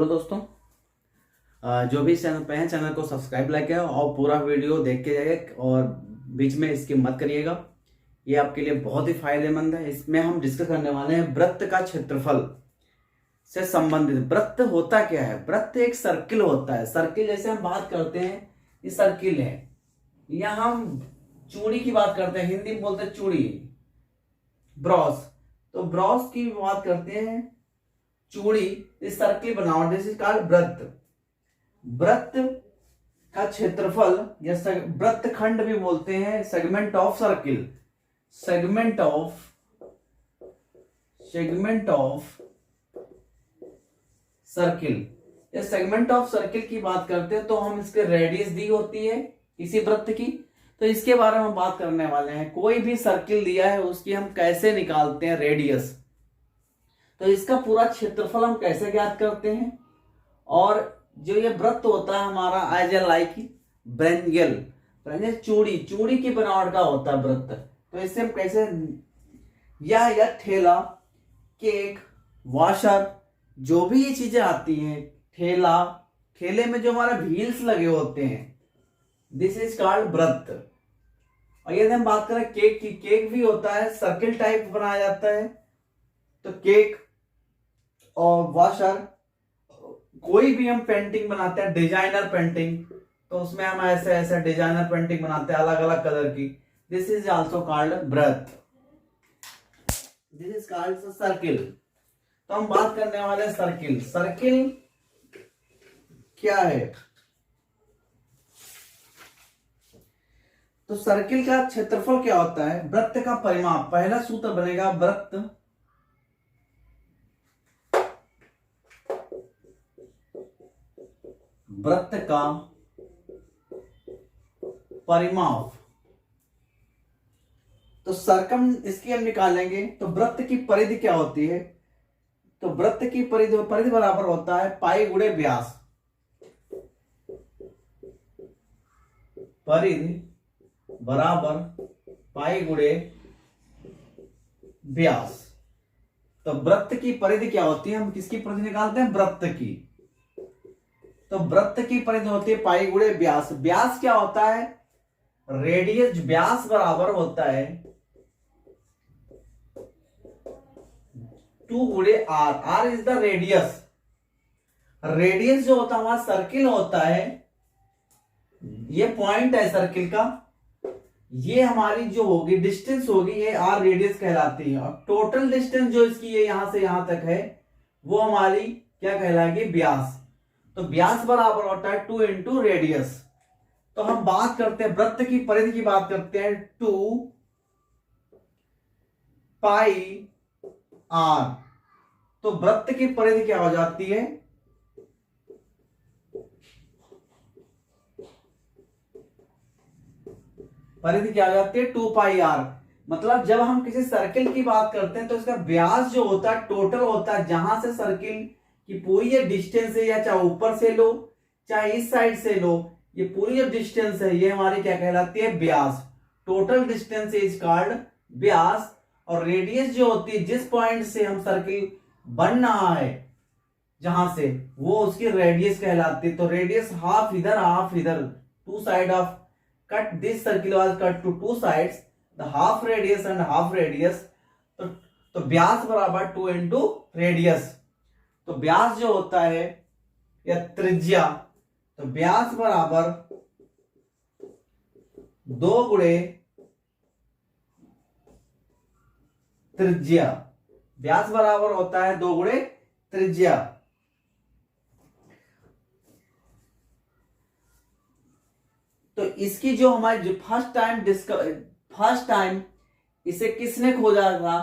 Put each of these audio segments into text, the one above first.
दोस्तों, जो भी चैनल पे हैं चैनल को सब्सक्राइब लाइक है और पूरा वीडियो देख के जाइए और बीच में स्किप मत करिएगा। ये आपके लिए बहुत ही फायदेमंद है। इसमें हम डिस्कस करने वाले हैं वृत्त का क्षेत्रफल से संबंधित। वृत्त होता क्या है? वृत्त एक सर्किल होता है। सर्किल जैसे हम बात करते हैं, ये सर्किल है, या हम चूड़ी की बात करते हैं, हिंदी में बोलते हैं चूड़ी, ब्रॉस। तो ब्रॉस की बात करते हैं, चूड़ी, इस सर्किल बनावट, दिस इज कॉल्ड वृत्त। वृत्त का क्षेत्रफल या वृत्त खंड भी बोलते हैं, segment of circle, segment of circle. या सेगमेंट ऑफ सर्किल की बात करते हैं तो हम इसके रेडियस दी होती है किसी वृत्त की, तो इसके बारे में हम बात करने वाले हैं। कोई भी सर्किल दिया है उसकी हम कैसे निकालते हैं रेडियस, तो इसका पूरा क्षेत्रफल हम कैसे ज्ञात करते हैं। और जो ये वृत्त होता है हमारा एज ए लाइक ब्रेंजल, चूड़ी की बनावट का होता है वृत्त। तो इससे हम कैसे, या ठेला, केक, वॉशर, जो भी ये चीजें आती हैं, ठेले में जो हमारे व्हील्स लगे होते हैं, दिस इज कॉल्ड वृत्त। और यदि हम बात करें केक की, केक भी होता है, सर्किल टाइप बनाया जाता है। तो केक और वॉशर, कोई भी हम पेंटिंग बनाते हैं, डिजाइनर पेंटिंग, तो उसमें हम ऐसे ऐसे डिजाइनर पेंटिंग बनाते हैं अलग अलग कलर की, दिस इज आल्सो कॉल्ड वृत्त, दिस इज कॉल्ड सर्किल। तो हम बात करने वाले हैं सर्किल। सर्किल क्या है? तो सर्किल का क्षेत्रफल क्या होता है? वृत्त का परिमाप। पहला सूत्र बनेगा वृत्त का परिमाप। तो सर्कम इसकी हम निकालेंगे। तो वृत्त की परिधि क्या होती है? तो वृत्त की परिधि बराबर होता है पाई गुणे व्यास। परिधि बराबर पाई गुणे व्यास। तो वृत्त की परिधि क्या होती है? हम किसकी परिधि निकालते हैं? वृत्त की। तो वृत्त की परिधि होती है पाई गुणे व्यास। व्यास क्या होता है? रेडियस। व्यास बराबर होता है 2 गुणे R. Are is the radius. Radius जो होता है हमारा सर्किल होता है, ये पॉइंट है सर्किल का, ये हमारी जो होगी डिस्टेंस होगी, ये आर रेडियस कहलाती है। और टोटल डिस्टेंस जो इसकी ये यहां से यहां तक है, वो हमारी क्या कहलाएगी? व्यास। तो व्यास बराबर होता है 2 इंटू रेडियस। तो हम बात करते हैं वृत्त की परिधि की बात करते हैं, 2 पाई आर। तो वृत्त की परिधि क्या हो जाती है? परिधि क्या हो जाती है? 2 पाई आर। मतलब जब हम किसी सर्किल की बात करते हैं तो इसका व्यास जो होता है टोटल होता है, जहां से सर्किल की पूरी ये डिस्टेंस है, या चाहे ऊपर से लो चाहे इस साइड से लो, ये पूरी जो डिस्टेंस है ये हमारी क्या कहलाती है? व्यास। टोटल डिस्टेंस इज कॉल्ड व्यास। और रेडियस जो होती है, जिस पॉइंट से हम सर्किल बन रहा है जहां से, वो उसकी रेडियस कहलाती है। तो रेडियस हाफ इधर हाफ इधर, two side of cut, this circle was cut to 2 sides, the half radius and half radius. तो व्यास बराबर 2 इंटू रेडियस। तो व्यास जो होता है या त्रिज्या, तो व्यास बराबर 2 गुणे त्रिज्या। व्यास बराबर होता है 2 गुणे त्रिज्या। तो इसकी जो हमारी फर्स्ट टाइम इसे किसने खोजा था?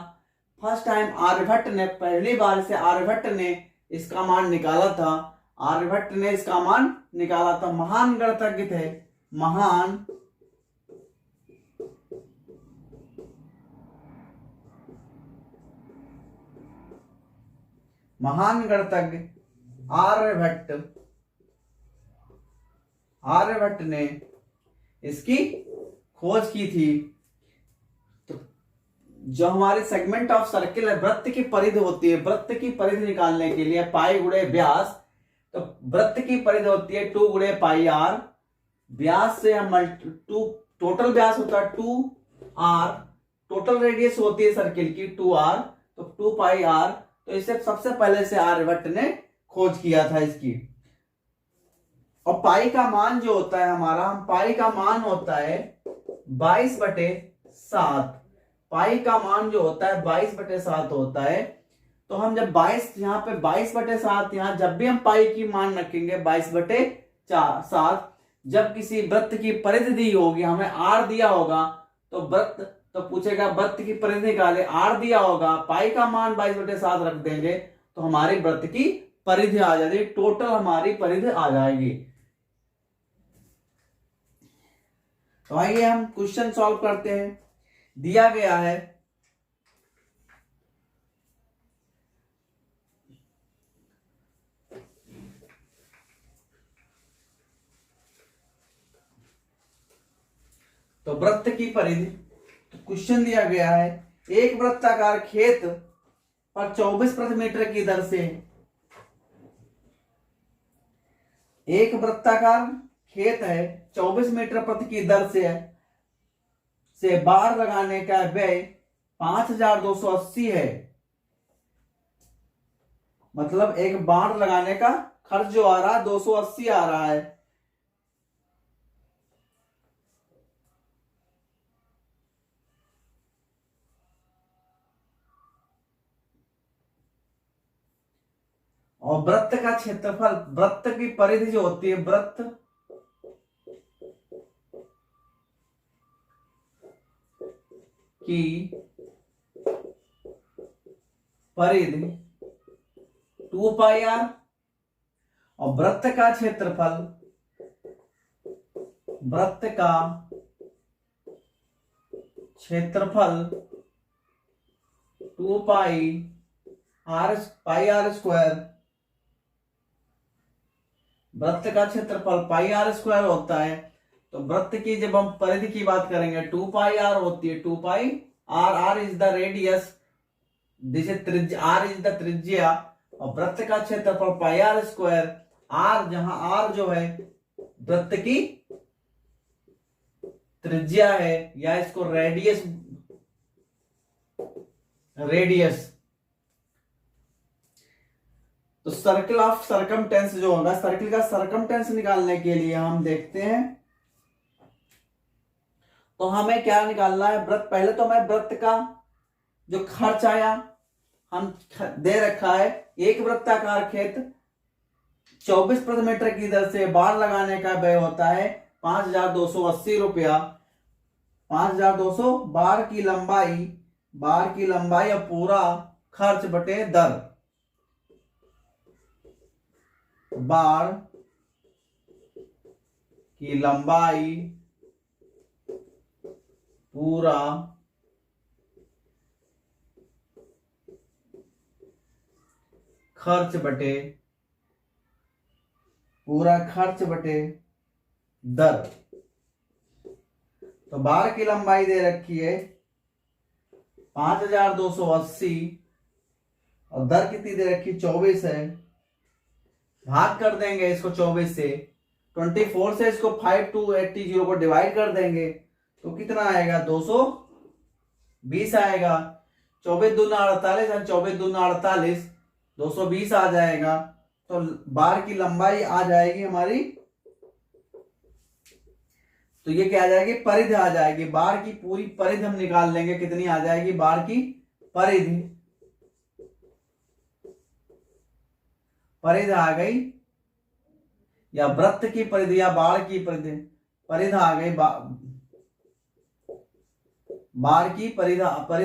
फर्स्ट टाइम आर्यभट्ट ने, पहली बार से आर्यभट्ट ने इसका मान निकाला था। आर्यभट्ट ने इसका मान निकाला था। महान गणितज्ञ थे, महान गणितज्ञ आर्यभट्ट ने इसकी खोज की थी। तो जो हमारे सेगमेंट ऑफ सर्किल है, वृत्त की परिधि होती है, वृत्त की परिधि निकालने के लिए पाई गुणे व्यास, तो वृत्त की परिधि होती है 2 गुणे पाई आर, व्यास से हम टू, टोटल व्यास होता है 2 आर, टोटल रेडियस होती है सर्किल की 2 आर, तो 2 पाई आर। तो इसे सबसे पहले से आर्यभट्ट ने खोज किया था इसकी। और पाई का मान जो होता है हमारा, हम पाई का मान होता है 22/7। पाई का मान जो होता है 22/7 होता है। तो हम जब 22 यहाँ पे 22/7, यहाँ जब भी हम पाई की मान रखेंगे 22/7, जब किसी वृत्त की परिधि दी होगी, हमें आर दिया होगा, तो वृत्त, तो पूछेगा वृत्त की परिधि निकाले, आर दिया होगा, पाई का मान 22/7 रख देंगे, तो हमारी वृत्त की परिधि आ जाएगी, टोटल हमारी परिधि आ जाएगी। तो आइए हम क्वेश्चन सॉल्व करते हैं। दिया गया है तो वृत्त की परिधि, तो क्वेश्चन दिया गया है एक वृत्ताकार खेत पर 24 प्रति मीटर की दर से, एक वृत्ताकार खेत है 24 मीटर प्रति की दर से बाड़ लगाने का व्यय 5280 है। मतलब एक बाड़ लगाने का खर्च जो आ रहा है 280 आ रहा है। और वृत्त का क्षेत्रफल, वृत्त की परिधि जो होती है, वृत्त की परिधि 2 पाई आर, और वृत्त का क्षेत्रफल, वृत्त का क्षेत्रफल 2 पाई आर स्क्वायर, वृत्त का क्षेत्रफल पाई आर स्क्वायर होता है। तो वृत्त की जब हम परिधि की बात करेंगे 2 पाई आर होती है, 2 pi r, are is the radius, त्रिज्या, आर इज द त्रिज्या, और वृत्त का क्षेत्रफल पाई आर स्क्वायर, आर जहां आर जो है वृत्त की त्रिज्या है, या इसको रेडियस, तो सर्किल ऑफ सरकमटेंस जो होगा, सर्किल का सरकमटेंस निकालने के लिए हम देखते हैं, तो हमें क्या निकालना है, वृत्त, पहले तो हमें वृत्त का जो खर्च आया, हम दे रखा है एक वृत्ताकार खेत 24 प्रति मीटर की दर से बाड़ लगाने का व्यय होता है 5280 रुपया। 5200 बाड़ की लंबाई और पूरा खर्च बटे दर, बाड़ की लंबाई पूरा खर्च बटे दर। तो बाड़ की लंबाई दे रखी है 5280, और दर कितनी दे रखी 24 है। भाग कर देंगे इसको 24 से, 24 से इसको 5280 को डिवाइड कर देंगे, तो कितना आएगा 220 आएगा। 24 दूना 48, 24 दूना 48, 220 आ जाएगा। तो बाड़ की लंबाई आ जाएगी हमारी, तो ये क्या आ जाएगी, परिधि आ जाएगी। बाड़ की पूरी परिधि हम निकाल लेंगे, कितनी आ जाएगी बाड़ की परिधि, परिधि आ गई, या वृत्त की परिधि या बाड़ की परिधि आ गई, बाड़ की परिधि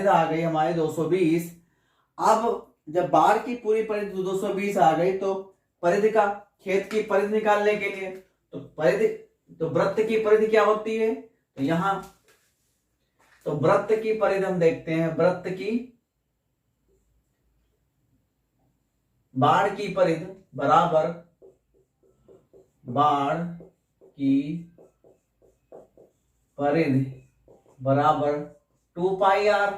आ गई हमारी 220। अब जब बाड़ की पूरी परिधि 220 आ गई, तो परिधि का, खेत की परिधि निकालने के लिए, तो वृत्त की परिधि क्या होती है, तो यहां, तो वृत्त की परिधि हम देखते हैं, वृत्त की बाड़ की परिधि बराबर बाड़ की परिधि बराबर 2 पाई आर।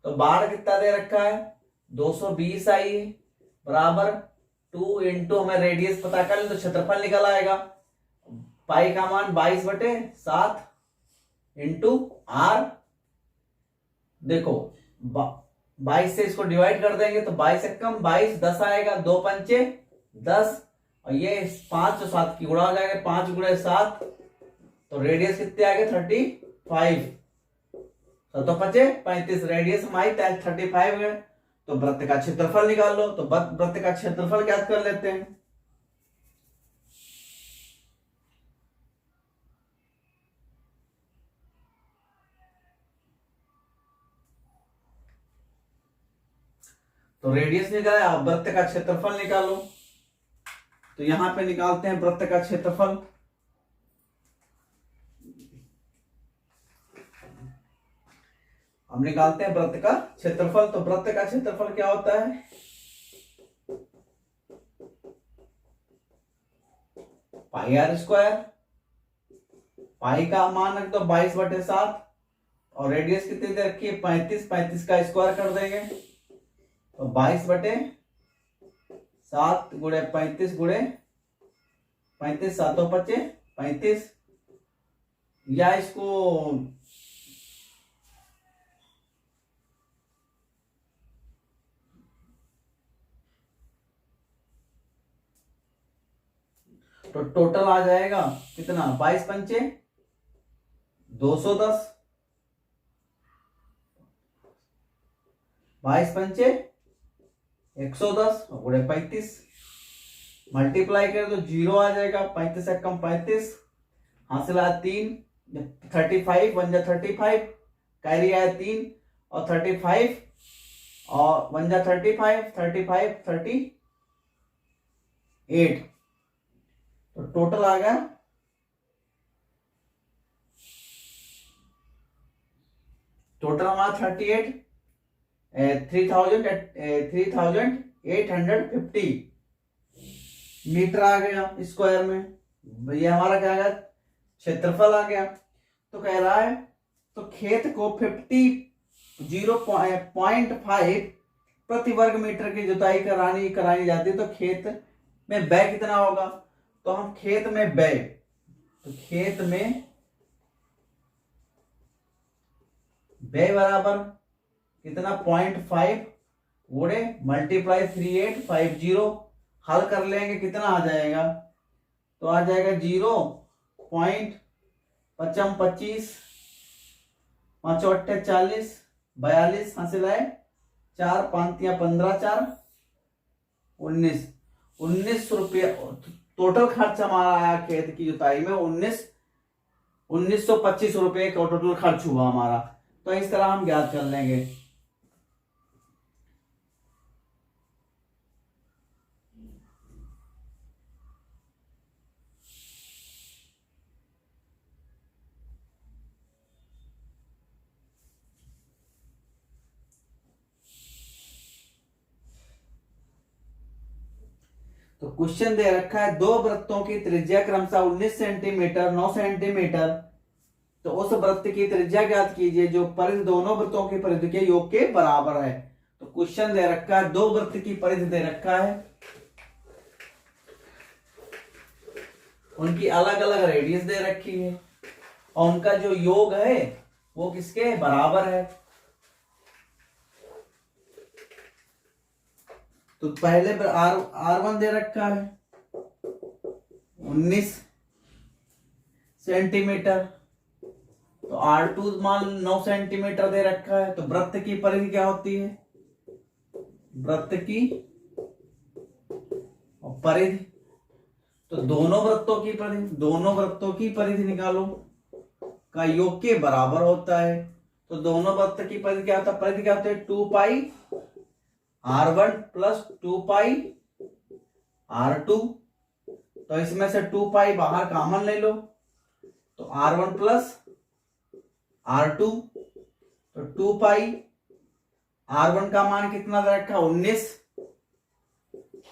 तो बाड़ कितना दे रखा है 220 आई है, बराबर 2 इंटू हमें रेडियस पता कर ले तो क्षेत्रफल निकल आएगा। पाई का मान 22/7 इंटू आर। देखो 22 से इसको डिवाइड कर देंगे तो 22 से कम 22, 10 आएगा, 2 पंचे 10, और ये 5 और 7 की गुणा हो जाएगा, 5 गुणे 7, तो रेडियस कितने आ गए 35, तो 35 रेडियस हमारी 35 है। तो वृत्त का क्षेत्रफल निकाल लो, तो वृत्त का क्षेत्रफल ज्ञात कर लेते हैं। तो रेडियस निकाला, अब वृत्त का क्षेत्रफल निकालो। तो यहां पे निकालते हैं वृत्त का क्षेत्रफल। हम निकालते हैं वृत्त का क्षेत्रफल। तो वृत्त का क्षेत्रफल क्या होता है, पाई आर स्क्वायर। पाई का मान रख दो 22/7 और रेडियस कितनी दे रखी है 35, 35 का स्क्वायर कर देंगे तो 22/7 गुणे 35 गुणे 35, 7 5 35, या इसको तो टोटल आ जाएगा कितना 22 पंचे 210, 22 पंचे 110 गुणे 35, मल्टीप्लाई करें तो 0 आ जाएगा, 35 से कम 35, हासिल आया 3, 35 1 जा 35, कैरी आया 3 और 35 और 1 जा 35, 35 38, तो टोटल आ गया 3850 मीटर आ गया स्क्वायर में। ये हमारा क्या आ गया क्षेत्रफल आ गया। तो कह रहा है तो खेत को 0.5 प्रति वर्ग मीटर की जुताई करानी जाती है, तो खेत में व्यय कितना होगा। तो हम खेत में व्यय, तो खेत में व्यय बराबर कितना 0.5 गुणे मल्टीप्लाई 3850, हल कर लेंगे कितना आ जाएगा, तो आ जाएगा 0.25, 5 8 40, 42 हासिल है 4 5 15 4 19 रुपये टोटल खर्च हमारा आया खेत की जुताई में 1925 रुपये का टोटल खर्च हुआ हमारा। तो इस तरह हम ज्ञात कर लेंगे। तो क्वेश्चन दे रखा है दो वृत्तों की त्रिज्या क्रमशः 19 सेंटीमीटर 9 सेंटीमीटर, तो उस वृत्त की त्रिज्या ज्ञात कीजिए जो परिधि दोनों वृत्तों की परिधि के योग के बराबर है। तो क्वेश्चन दे रखा है दो वृत्त की परिधि दे रखा है, उनकी अलग अलग रेडियस दे रखी है और उनका जो योग है वो किसके बराबर है। तो पहले R1 दे रखा है 19 सेंटीमीटर, तो R2 मान 9 सेंटीमीटर दे रखा है। तो वृत्त की परिधि क्या होती है, वृत्त की और परिधि, तो दोनों वृत्तों की परिधि निकालो का योग के बराबर होता है। तो दोनों वृत्त की परिधि क्या होता है, परिधि क्या होता है 2 पाई R1 प्लस 2 पाई R2, तो इसमें से 2 पाई बाहर कॉमन ले लो तो R1 प्लस R2, तो 2 पाई R1 का मान कितना दे रखा 19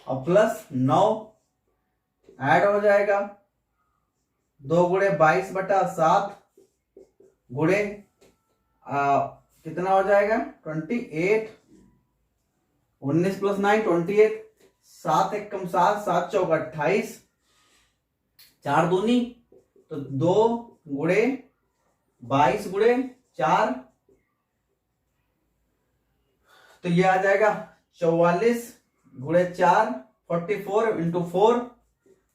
और प्लस 9 ऐड हो जाएगा 2 गुणे 22/7 गुणे कितना हो जाएगा 28, 19 प्लस 9 28, 7 एकम 7, 7 चौक 28, 4 दूनी तो 2 गुणे 22 गुणे 4, तो ये आ जाएगा 44 गुणे 4, 44 इंटू 4,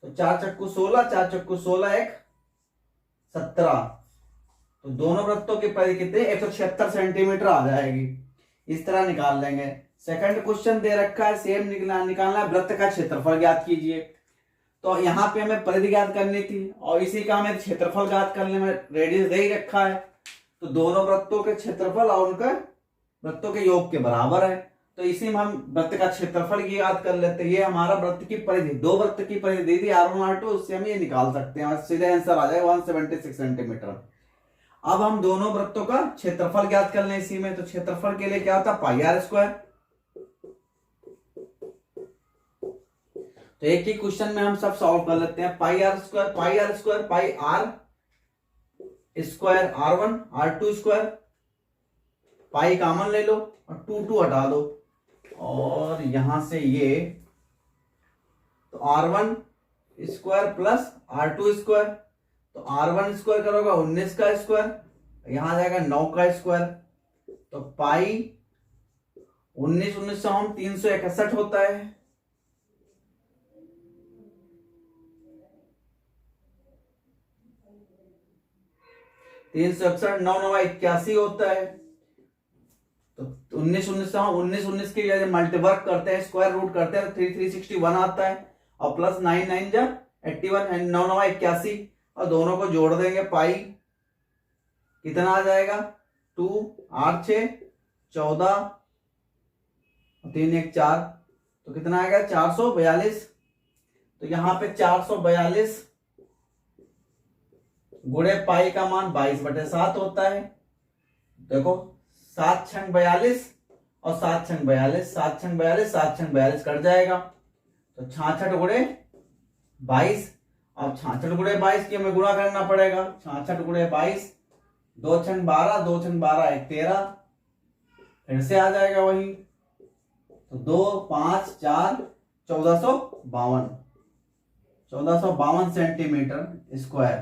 तो 4 चक्कू 16, 4 चक्कू 16 एक 17, तो दोनों वृत्तों की परिधि कितने 176 सेंटीमीटर आ जाएगी। इस तरह निकाल लेंगे। सेकंड क्वेश्चन दे रखा है सेम निकालना है, वृत्त का क्षेत्रफल ज्ञात कीजिए। तो यहाँ पे हमें परिधि ज्ञात करनी थी और इसी का हमें क्षेत्रफल ज्ञात करने में रेडियस दे ही रखा है, तो दोनों वृत्तों के क्षेत्रफल और उनका वृत्तों के योग के बराबर है, तो इसी में हम वृत्त का क्षेत्रफल की याद कर लेते हैं। ये हमारा वृत्त की परिधि, दो वृत्त की परिधि दी थी R1 R2, उससे हम ये निकाल सकते हैं, सीधे आंसर आ जाएगा 176 सेंटीमीटर। अब हम दोनों वृत्तों का क्षेत्रफल ज्ञात कर लें इसी में, तो क्षेत्रफल के लिए क्या होता है पाई आर स्क्वायर। तो एक ही क्वेश्चन में हम सब सॉल्व कर लेते हैं। Pi r square pi r square pi r square R1 R2 square, pi common ले लो और 2 हटा दो, और यहां से ये तो R1 square plus R2 square, तो R1 स्क्वायर करोगे 19 का स्क्वायर, यहां आ जाएगा 9 का स्क्वायर, तो पाई 19 से हम 361 होता है, 361 9 9 81 होता है, तो 19 से हम 19 की वजह मल्टीवर्क करते हैं, स्क्वायर रूट करते हैं, 361 आता है, और प्लस 9 9 जा 81 एंड 9 9 81, और दोनों को जोड़ देंगे, पाई कितना आ जाएगा 2 8 6 14 3 1 4, तो कितना आएगा 442, तो यहां पे 442 गुणे पाई का मान 22/7 होता है। देखो 7 छंग 42 और 7 छंग 42, 7 छंग 42, 7 छंग 42 कट जाएगा, तो 66 गुणे 22, अब 66 गुणे 22 की हमें गुणा करना पड़ेगा, 66 गुणे 22, 2 छंग 12, 2 छंग 12 1 13, फिर से आ जाएगा वही, तो 2 5 4 1452 सेंटीमीटर स्क्वायर,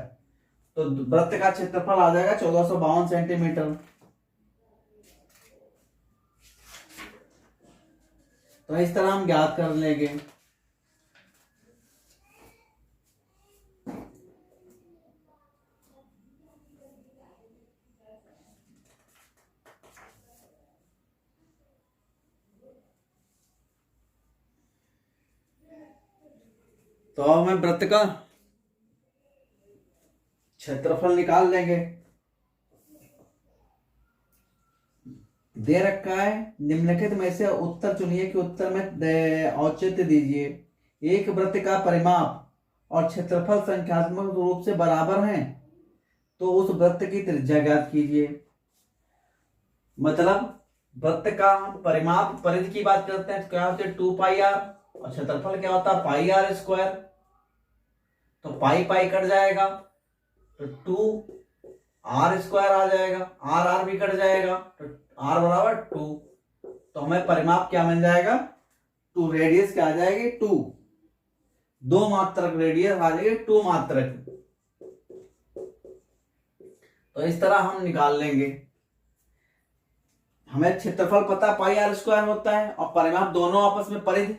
तो वृत्त का क्षेत्रफल आ जाएगा 1452 सेंटीमीटर। तो इस तरह हम ज्ञात कर लेंगे। तो हमें वृत्त का क्षेत्रफल निकाल लेंगे। दे रखा है निम्नलिखित में से उत्तर चुनिए कि उत्तर में औचित्य दीजिए। एक वृत्त का परिमाप और क्षेत्रफल संख्यात्मक रूप से बराबर हैं, तो उस वृत्त की त्रिज्या ज्ञात कीजिए। मतलब वृत्त का परिमाप परिधि की बात करते हैं तो क्या होता है 2 पाई आर, और क्षेत्रफल क्या होता है पाई आर स्क्वायर, तो पाई पाई कट जाएगा, तो 2 आर स्क्वायर आ जाएगा, आर आर भी कट जाएगा, तो आर बराबर 2, तो हमें परिमाप क्या मिल जाएगा 2, रेडियस क्या आ जाएगी 2, 2 मात्रक रेडियस आ जाएगी 2 मात्रक। तो इस तरह हम निकाल लेंगे। हमें क्षेत्रफल पता पाई आर स्क्वायर होता है और परिमाप दोनों आपस में परिधि,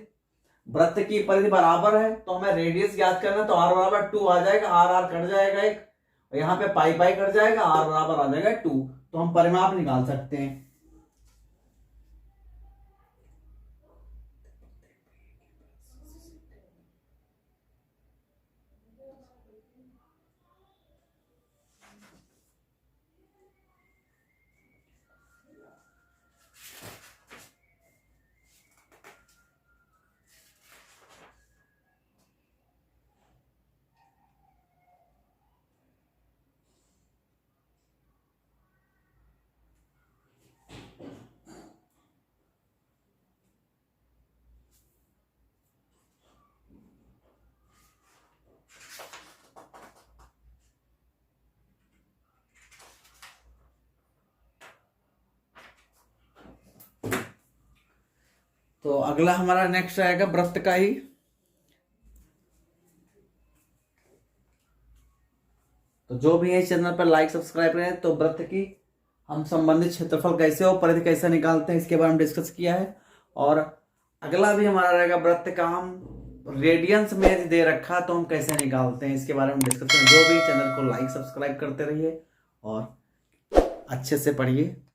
वृत्त की परिधि बराबर है, तो हमें रेडियस ज्ञात करना, तो आर बराबर 2 आ जाएगा, आर आर कट जाएगा एक, और यहाँ पे पाई पाई कट जाएगा, आर बराबर आ जाएगा 2, तो हम परिमाप निकाल सकते हैं। तो अगला हमारा नेक्स्ट रहेगा वृत्त का ही। तो जो भी है चैनल पर लाइक सब्सक्राइब करें। तो वृत्त की हम संबंधित क्षेत्रफल कैसे हो, परिधि कैसे निकालते हैं, इसके बारे में डिस्कस किया है। और अगला भी हमारा रहेगा वृत्त का हम रेडियंस में यदि दे रखा तो हम कैसे निकालते हैं, इसके बारे में डिस्कस करें। जो भी चैनल को लाइक सब्सक्राइब करते रहिए और अच्छे से पढ़िए।